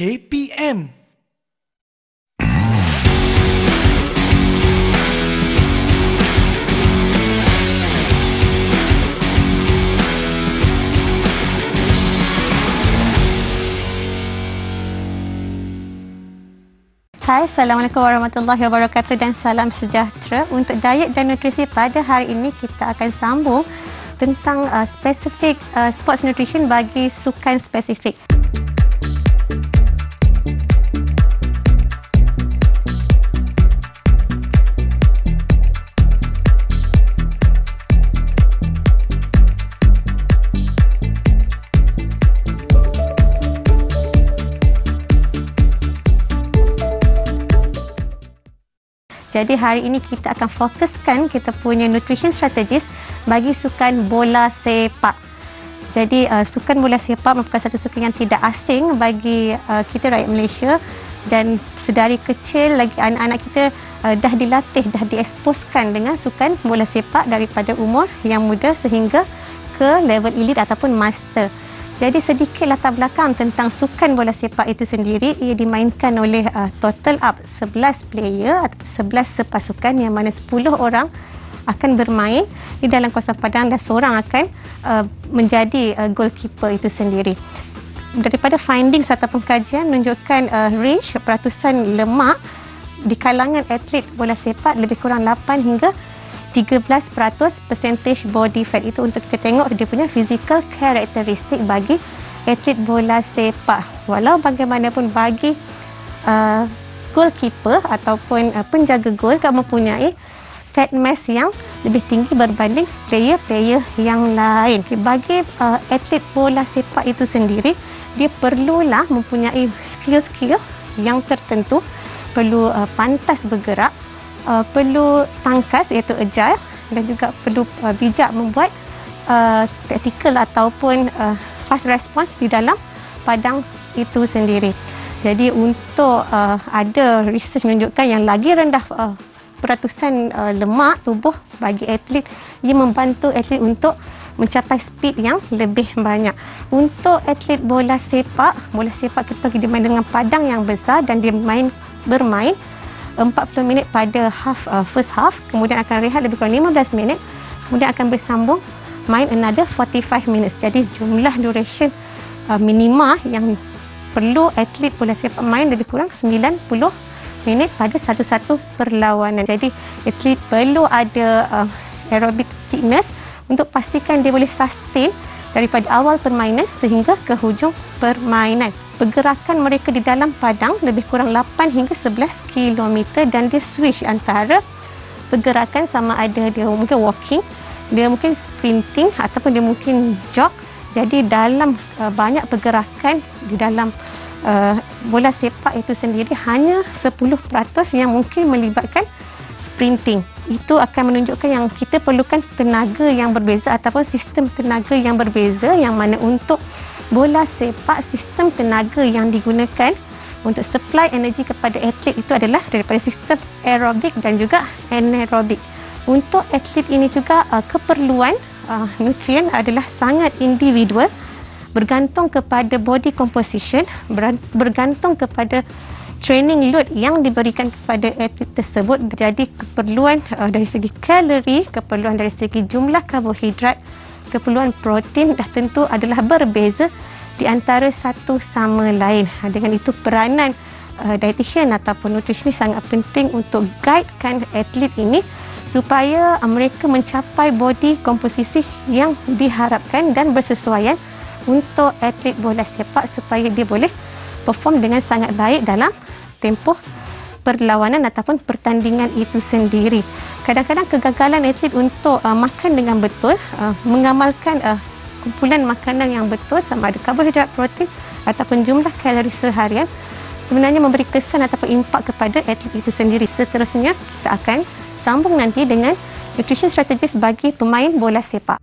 KPM. Hai, Assalamualaikum warahmatullahi wabarakatuh dan salam sejahtera. Untuk diet dan nutrisi pada hari ini kita akan sambung tentang spesifik sports nutrition bagi sukan spesifik. Jadi hari ini kita akan fokuskan kita punya nutrition strategis bagi sukan bola sepak. Jadi sukan bola sepak merupakan satu sukan yang tidak asing bagi kita rakyat Malaysia, dan sedari kecil lagi anak-anak kita dah dilatih, dah dieksposkan dengan sukan bola sepak daripada umur yang muda sehingga ke level elite ataupun master. Jadi sedikit latar belakang tentang sukan bola sepak itu sendiri. Ia dimainkan oleh total up 11 player atau 11 sepasukan, yang mana 10 orang akan bermain di dalam kawasan padang dan seorang akan menjadi goalkeeper itu sendiri. Daripada findings ataupun kajian menunjukkan range peratusan lemak di kalangan atlet bola sepak lebih kurang 8 hingga 13% percentage body fat. Itu untuk kita tengok dia punya physical karakteristik bagi atlet bola sepak. Walau bagaimanapun bagi goalkeeper ataupun penjaga gol kan mempunyai fat mass yang lebih tinggi berbanding player-player yang lain. Bagi atlet bola sepak itu sendiri, dia perlulah mempunyai skill-skill yang tertentu, perlu pantas bergerak, perlu tangkas iaitu agile, dan juga perlu bijak membuat tactical ataupun fast response di dalam padang itu sendiri. Jadi untuk ada research menunjukkan yang lagi rendah peratusan lemak tubuh bagi atlet, ia membantu atlet untuk mencapai speed yang lebih banyak. Untuk atlet bola sepak kita dimain dengan padang yang besar dan dia bermain 40 minit pada first half, kemudian akan rehat lebih kurang 15 minit, kemudian akan bersambung main another 45 minutes. Jadi jumlah duration minima yang perlu atlet bola sepak main lebih kurang 90 minit pada satu-satu perlawanan. Jadi atlet perlu ada aerobic fitness untuk pastikan dia boleh sustain daripada awal permainan sehingga ke hujung permainan. Pergerakan mereka di dalam padang lebih kurang 8 hingga 11 km, dan dia switch antara pergerakan sama ada dia mungkin walking, dia mungkin sprinting ataupun dia mungkin jog. Jadi dalam banyak pergerakan di dalam bola sepak itu sendiri, hanya 10% yang mungkin melibatkan sprinting. Itu akan menunjukkan yang kita perlukan tenaga yang berbeza ataupun sistem tenaga yang berbeza, yang mana untuk bola sepak sistem tenaga yang digunakan untuk supply energi kepada atlet itu adalah daripada sistem aerobik dan juga anaerobik. Untuk atlet ini juga keperluan nutrien adalah sangat individual, bergantung kepada body composition, bergantung kepada training load yang diberikan kepada atlet tersebut. Jadi keperluan dari segi kalori, keperluan dari segi jumlah karbohidrat, keperluan protein dah tentu adalah berbeza di antara satu sama lain. Dengan itu peranan dietitian ataupun nutritionist sangat penting untuk guidekan atlet ini supaya mereka mencapai body komposisi yang diharapkan dan bersesuaian untuk atlet bola sepak, supaya dia boleh perform dengan sangat baik dalam tempoh perlawanan ataupun pertandingan itu sendiri. Kadang-kadang kegagalan atlet untuk makan dengan betul, mengamalkan kumpulan makanan yang betul sama ada karbohidrat, protein ataupun jumlah kalori seharian, sebenarnya memberi kesan ataupun impak kepada atlet itu sendiri. Seterusnya kita akan sambung nanti dengan nutrition strategis bagi pemain bola sepak.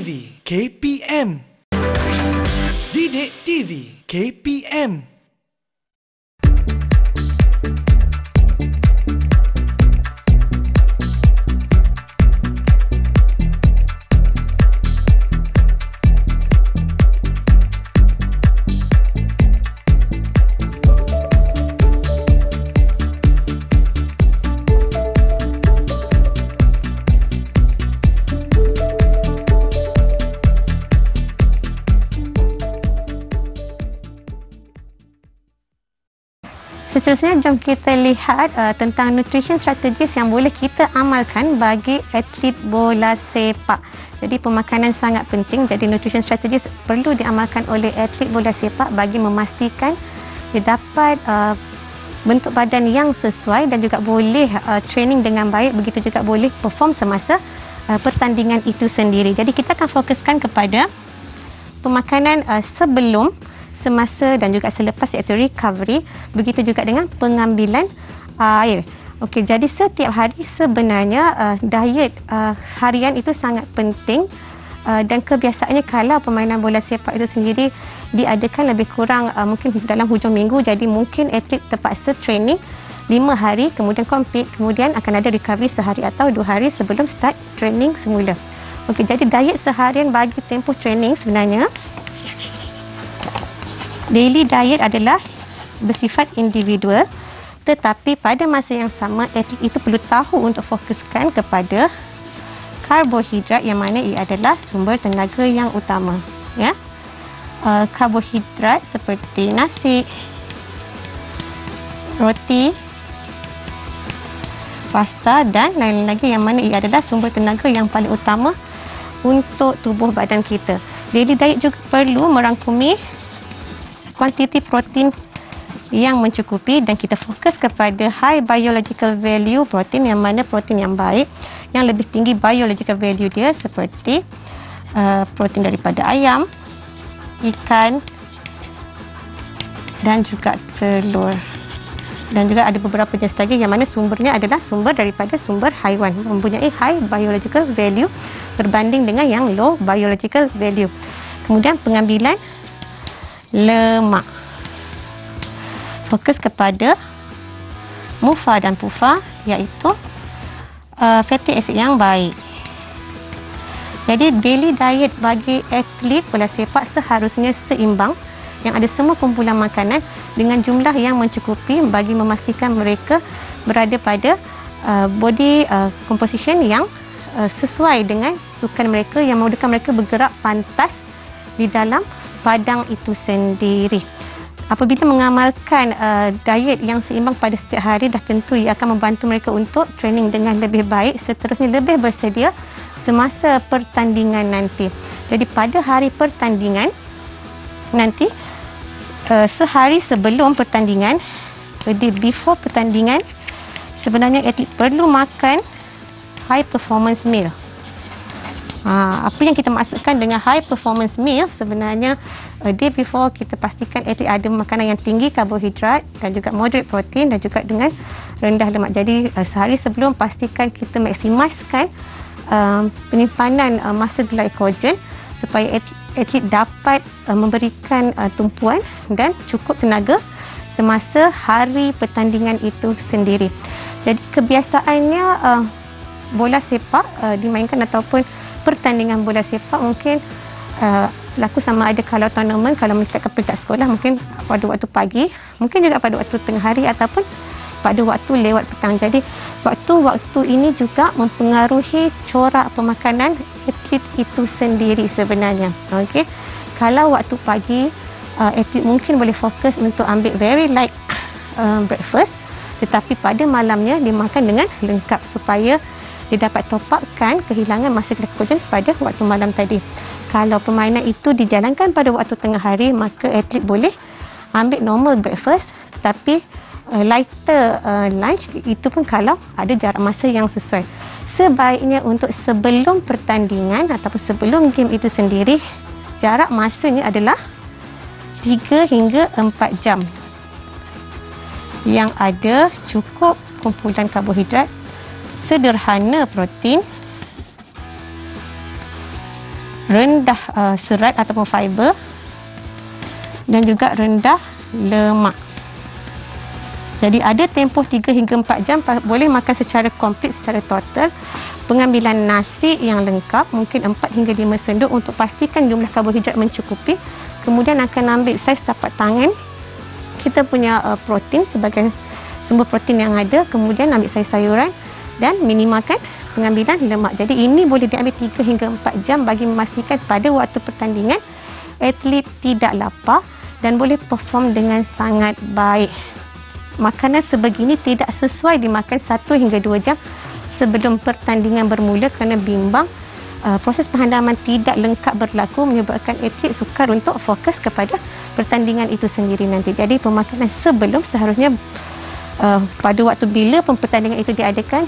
TV KPM. Didik TV KPM. Seterusnya, jom kita lihat tentang nutrition strategies yang boleh kita amalkan bagi atlet bola sepak. Jadi pemakanan sangat penting, jadi nutrition strategies perlu diamalkan oleh atlet bola sepak bagi memastikan dia dapat bentuk badan yang sesuai dan juga boleh training dengan baik, begitu juga boleh perform semasa pertandingan itu sendiri. Jadi kita akan fokuskan kepada pemakanan sebelum, semasa dan juga selepas, iaitu recovery, begitu juga dengan pengambilan air. Okey, jadi setiap hari sebenarnya diet harian itu sangat penting, dan kebiasaannya kalau permainan bola sepak itu sendiri diadakan lebih kurang mungkin dalam hujung minggu, jadi mungkin atlet terpaksa training 5 hari, kemudian compete, kemudian akan ada recovery sehari atau 2 hari sebelum start training semula. Okey, jadi diet seharian bagi tempoh training sebenarnya, daily diet adalah bersifat individual, tetapi pada masa yang sama atlet itu perlu tahu untuk fokuskan kepada karbohidrat yang mana ia adalah sumber tenaga yang utama. Ya, karbohidrat seperti nasi, roti, pasta dan lain-lain lagi yang mana ia adalah sumber tenaga yang paling utama untuk tubuh badan kita. Daily diet juga perlu merangkumi kuantiti protein yang mencukupi dan kita fokus kepada high biological value protein, yang mana protein yang baik yang lebih tinggi biological value dia seperti protein daripada ayam, ikan dan juga telur. Dan juga ada beberapa jenis lagi yang mana sumbernya adalah sumber daripada sumber haiwan, mempunyai high biological value berbanding dengan yang low biological value. Kemudian pengambilan lemak, fokus kepada MUFA dan PUFA, iaitu fatty acid yang baik. Jadi daily diet bagi atlet bola sepak seharusnya seimbang, yang ada semua kumpulan makanan dengan jumlah yang mencukupi bagi memastikan mereka berada pada body composition yang sesuai dengan sukan mereka, yang memudahkan mereka bergerak pantas di dalam padang itu sendiri. Apabila mengamalkan diet yang seimbang pada setiap hari, dah tentu ia akan membantu mereka untuk training dengan lebih baik, seterusnya lebih bersedia semasa pertandingan nanti. Jadi pada hari pertandingan nanti, sehari sebelum pertandingan, before pertandingan, sebenarnya atlet perlu makan high performance meal. Apa yang kita maksudkan dengan high performance meal, sebenarnya day before kita pastikan atlet ada makanan yang tinggi karbohidrat dan juga moderate protein dan juga dengan rendah lemak. Jadi sehari sebelum pastikan kita maksimiskan penyimpanan masa glycogen supaya atlet dapat memberikan tumpuan dan cukup tenaga semasa hari pertandingan itu sendiri. Jadi kebiasaannya bola sepak dimainkan ataupun pertandingan bola sepak mungkin berlaku sama ada kalau tournament, kalau melibatkan peringkat sekolah mungkin pada waktu pagi, mungkin juga pada waktu tengah hari ataupun pada waktu lewat petang. Jadi waktu-waktu ini juga mempengaruhi corak pemakanan atlet itu sendiri sebenarnya. Okey, kalau waktu pagi atlet mungkin boleh fokus untuk ambil very light breakfast, tetapi pada malamnya dia makan dengan lengkap supaya dia dapat top upkan kehilangan masa glycogen pada waktu malam tadi. Kalau permainan itu dijalankan pada waktu tengah hari, maka atlet boleh ambil normal breakfast, tetapi lighter lunch, itu pun kalau ada jarak masa yang sesuai. Sebaiknya untuk sebelum pertandingan ataupun sebelum game itu sendiri, jarak masanya adalah 3 hingga 4 jam yang ada cukup kumpulan karbohidrat, sederhana protein, rendah serat ataupun fiber dan juga rendah lemak. Jadi ada tempoh 3 hingga 4 jam boleh makan secara komplit, secara total. Pengambilan nasi yang lengkap mungkin 4 hingga 5 sendok untuk pastikan jumlah karbohidrat mencukupi. Kemudian akan ambil saiz tapak tangan. Kita punya protein sebagai sumber protein yang ada. Kemudian ambil sayur-sayuran dan minimalkan pengambilan lemak. Jadi ini boleh diambil 3 hingga 4 jam bagi memastikan pada waktu pertandingan atlet tidak lapar dan boleh perform dengan sangat baik. Makanan sebegini tidak sesuai dimakan 1 hingga 2 jam sebelum pertandingan bermula kerana bimbang proses penghadaman tidak lengkap berlaku menyebabkan atlet sukar untuk fokus kepada pertandingan itu sendiri nanti. Jadi pemakanan sebelum seharusnya pada waktu bila pertandingan itu diadakan,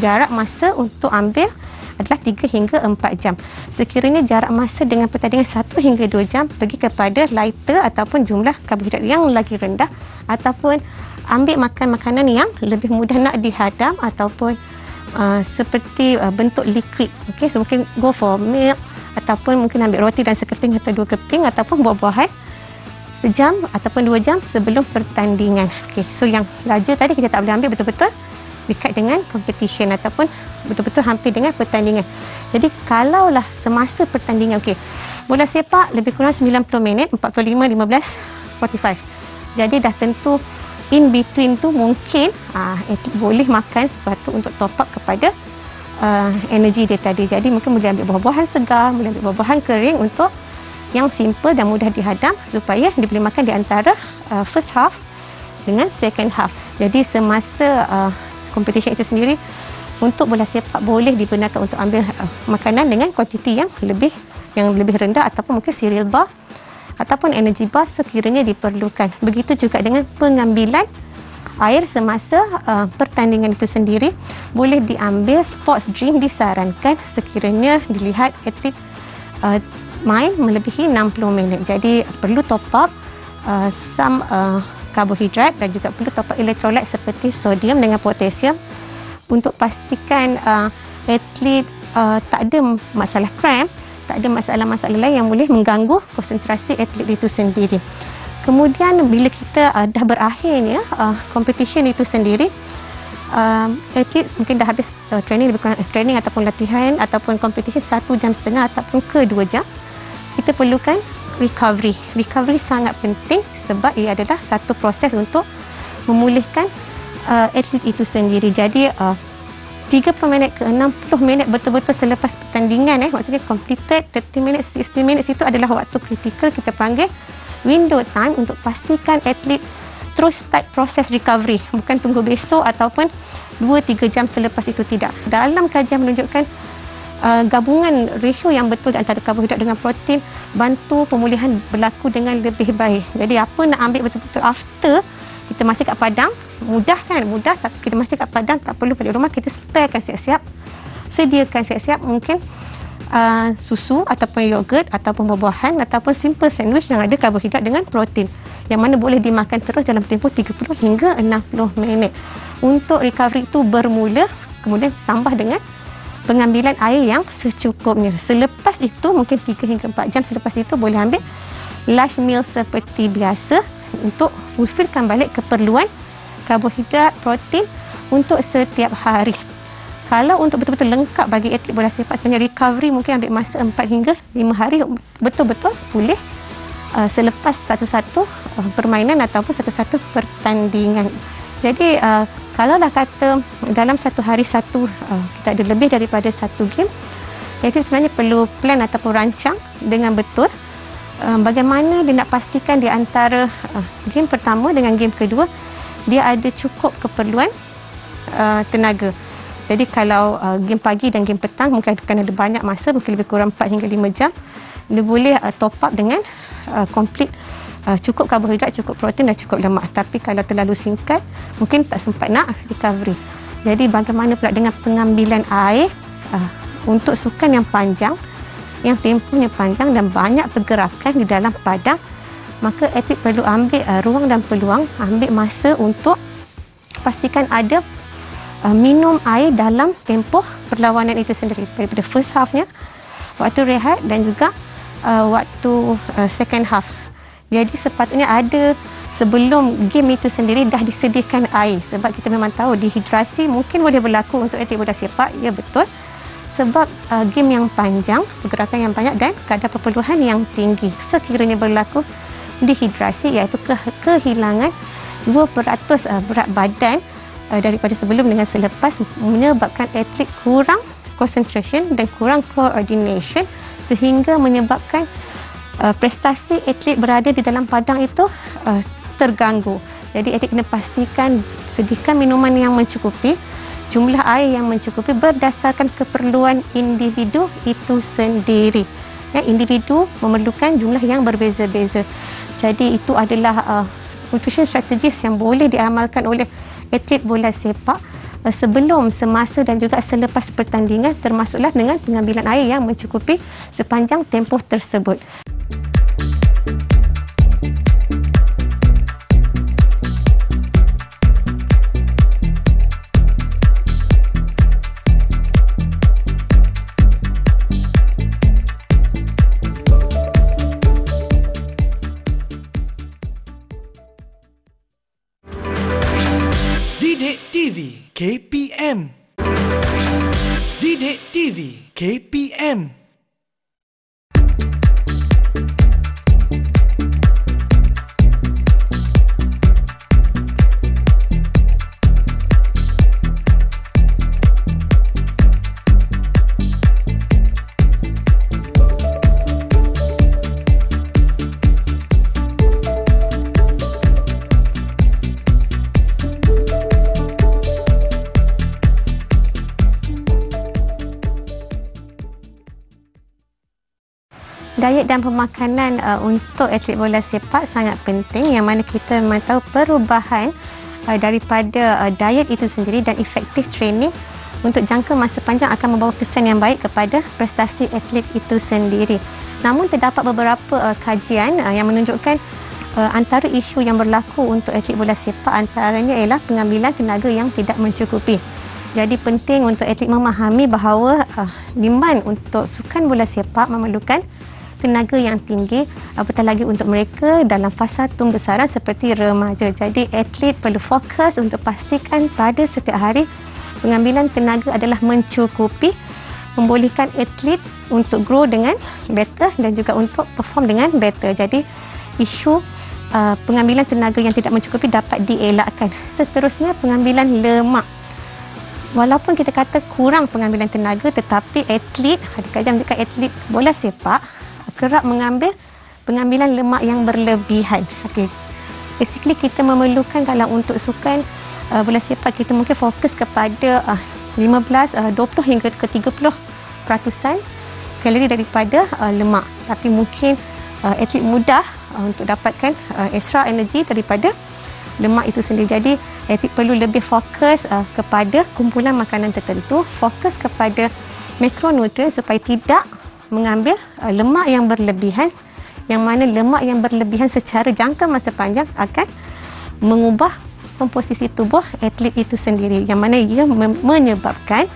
jarak masa untuk ambil adalah 3 hingga 4 jam. Sekiranya jarak masa dengan pertandingan 1 hingga 2 jam pergi kepada lighter ataupun jumlah karbohidrat yang lagi rendah ataupun ambil makan makanan yang lebih mudah nak dihadam ataupun seperti bentuk liquid. Okey, so mungkin go for milk ataupun mungkin ambil roti dan sekeping atau 2 keping ataupun buah-buahan sejam ataupun 2 jam sebelum pertandingan. Okey, so yang larger tadi kita tak boleh ambil betul-betul dekat dengan competition ataupun betul-betul hampir dengan pertandingan. Jadi kalaulah semasa pertandingan, okey, bola sepak lebih kurang 90 minit, 45, 15, 45. Jadi dah tentu in between tu mungkin atlet boleh makan sesuatu untuk top up kepada energi dia tadi. Jadi mungkin boleh ambil buah-buahan segar, boleh ambil buah-buahan kering untuk yang simple dan mudah dihadam supaya dia boleh makan di antara first half dengan second half. Jadi semasa competition itu sendiri untuk bola sepak boleh digunakan untuk ambil makanan dengan kuantiti yang lebih rendah ataupun mungkin cereal bar ataupun energy bar sekiranya diperlukan. Begitu juga dengan pengambilan air semasa pertandingan itu sendiri. Boleh diambil sports drink disarankan sekiranya dilihat atlet main melebihi 60 minit. Jadi perlu top up some karbohidrat dan juga perlu top up elektrolit seperti sodium dengan potasium untuk pastikan atlet tak ada masalah cramp, tak ada masalah-masalah lain yang boleh mengganggu konsentrasi atlet itu sendiri. Kemudian bila kita dah berakhirnya competition itu sendiri, atlet mungkin dah habis training, lebih kurang training ataupun latihan ataupun competition 1 jam setengah ataupun ke 2 jam, kita perlukan recovery. Recovery sangat penting sebab ia adalah satu proses untuk memulihkan atlet itu sendiri. Jadi 30 minit ke 60 minit betul-betul selepas pertandingan, maksudnya completed 30 minutes, 60 minutes itu adalah waktu kritikal, kita panggil window time untuk pastikan atlet terus start proses recovery, bukan tunggu besok ataupun 2-3 jam selepas itu, tidak. Dalam kajian menunjukkan gabungan ratio yang betul antara karbohidrat dengan protein bantu pemulihan berlaku dengan lebih baik. Jadi apa nak ambil betul-betul after kita masih kat padang, mudah kan? Mudah, tapi kita masih kat padang, tak perlu balik rumah, kita sparekan siap-siap, sediakan siap-siap mungkin susu ataupun yogurt ataupun buah-buahan ataupun simple sandwich yang ada karbohidrat dengan protein yang mana boleh dimakan terus dalam tempoh 30 hingga 60 minit. Untuk recovery itu bermula, kemudian tambah dengan pengambilan air yang secukupnya. Selepas itu mungkin 3 hingga 4 jam selepas itu boleh ambil lunch meal seperti biasa untuk fulfillkan balik keperluan karbohidrat, protein untuk setiap hari. Kalau untuk betul-betul lengkap bagi atlet bola sepak, sebenarnya recovery mungkin ambil masa 4 hingga 5 hari betul-betul pulih selepas satu-satu permainan ataupun satu-satu pertandingan. Jadi kalaulah kata dalam satu hari kita ada lebih daripada satu game, atlet sebenarnya perlu plan ataupun rancang dengan betul bagaimana dia nak pastikan di antara game pertama dengan game kedua dia ada cukup keperluan tenaga. Jadi kalau game pagi dan game petang mungkin akan ada banyak masa, mungkin lebih kurang 4 hingga 5 jam, dia boleh top up dengan complete cukup karbohidrat, cukup protein dan cukup lemak. Tapi kalau terlalu singkat mungkin tak sempat nak recovery. Jadi bagaimana pula dengan pengambilan air untuk sukan yang panjang, yang tempohnya panjang dan banyak pergerakan di dalam padang, maka atlet perlu ambil ruang dan peluang, ambil masa untuk pastikan ada minum air dalam tempoh perlawanan itu sendiri. Daripada first halfnya waktu rehat dan juga waktu second half. Jadi sepatutnya ada sebelum game itu sendiri dah disediakan air, sebab kita memang tahu dehidrasi mungkin boleh berlaku untuk atlet bola sepak, ya betul, sebab game yang panjang, pergerakan yang banyak dan kadar perpuluhan yang tinggi. Sekiranya berlaku dehidrasi, iaitu kehilangan 2% berat badan daripada sebelum dengan selepas, menyebabkan atlet kurang concentration dan kurang coordination, sehingga menyebabkan prestasi atlet berada di dalam padang itu terganggu. Jadi atlet kena pastikan sediakan minuman yang mencukupi, jumlah air yang mencukupi berdasarkan keperluan individu itu sendiri. Ya, individu memerlukan jumlah yang berbeza-beza. Jadi itu adalah nutrition strategis yang boleh diamalkan oleh atlet bola sepak sebelum, semasa dan juga selepas pertandingan, termasuklah dengan pengambilan air yang mencukupi sepanjang tempoh tersebut. Didik TV KPM. Didik TV KPM. Diet dan pemakanan untuk atlet bola sepak sangat penting, yang mana kita memang tahu perubahan daripada diet itu sendiri dan efektif training untuk jangka masa panjang akan membawa kesan yang baik kepada prestasi atlet itu sendiri. Namun terdapat beberapa kajian yang menunjukkan antara isu yang berlaku untuk atlet bola sepak antaranya ialah pengambilan tenaga yang tidak mencukupi. Jadi penting untuk atlet memahami bahawa demand untuk sukan bola sepak memerlukan tenaga yang tinggi, apatah lagi untuk mereka dalam fasa tumbesaran seperti remaja. Jadi atlet perlu fokus untuk pastikan pada setiap hari pengambilan tenaga adalah mencukupi, membolehkan atlet untuk grow dengan better dan juga untuk perform dengan better. Jadi isu pengambilan tenaga yang tidak mencukupi dapat dielakkan. Seterusnya, pengambilan lemak. Walaupun kita kata kurang pengambilan tenaga, tetapi atlet, ada kajian dekat atlet bola sepak kerap mengambil pengambilan lemak yang berlebihan. Okey. Basically kita memerlukan, kalau untuk sukan bola sepak, kita mungkin fokus kepada 15, 20 hingga ke 30% kalori daripada lemak. Tapi mungkin atlet mudah untuk dapatkan extra energy daripada lemak itu sendiri. Jadi atlet perlu lebih fokus kepada kumpulan makanan tertentu, fokus kepada makronutrien supaya tidak mengambil lemak yang berlebihan, yang mana lemak yang berlebihan secara jangka masa panjang akan mengubah komposisi tubuh atlet itu sendiri, yang mana ia menyebabkan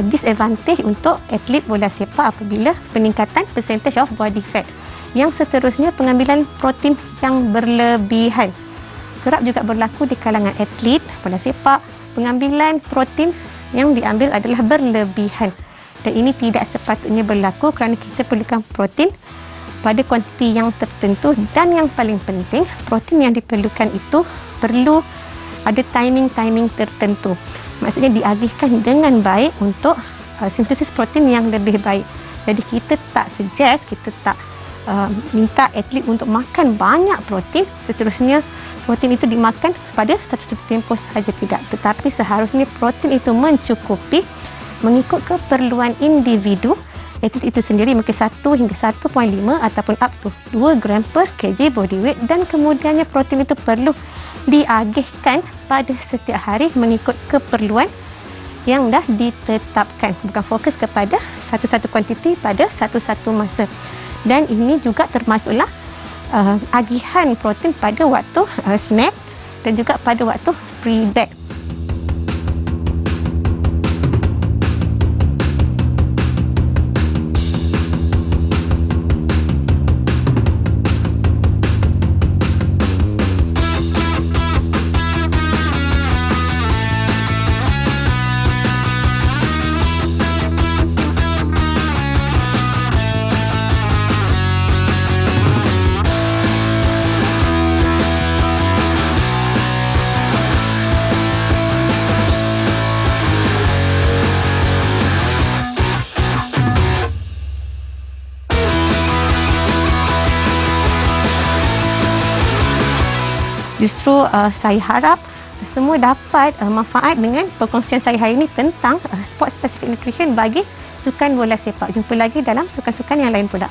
disadvantage untuk atlet bola sepak apabila peningkatan percentage of body fat. Yang seterusnya, pengambilan protein yang berlebihan kerap juga berlaku di kalangan atlet bola sepak. Pengambilan protein yang diambil adalah berlebihan, dan ini tidak sepatutnya berlaku kerana kita perlukan protein pada kuantiti yang tertentu, dan yang paling penting, protein yang diperlukan itu perlu ada timing tertentu. Maksudnya diagihkan dengan baik untuk sintesis protein yang lebih baik. Jadi kita tak suggest, kita tak minta atlet untuk makan banyak protein, seterusnya protein itu dimakan pada satu tempoh sahaja, tidak. Tetapi seharusnya protein itu mencukupi mengikut keperluan individu atlet itu sendiri, mungkin 1 hingga 1.5 ataupun up to 2 gram per kg body weight, dan kemudiannya protein itu perlu diagihkan pada setiap hari mengikut keperluan yang dah ditetapkan, bukan fokus kepada satu-satu kuantiti pada satu-satu masa. Dan ini juga termasuklah agihan protein pada waktu snack dan juga pada waktu pre-bed. Justru saya harap semua dapat manfaat dengan perkongsian saya hari ini tentang sport specific nutrition bagi sukan bola sepak. Jumpa lagi dalam sukan-sukan yang lain pula.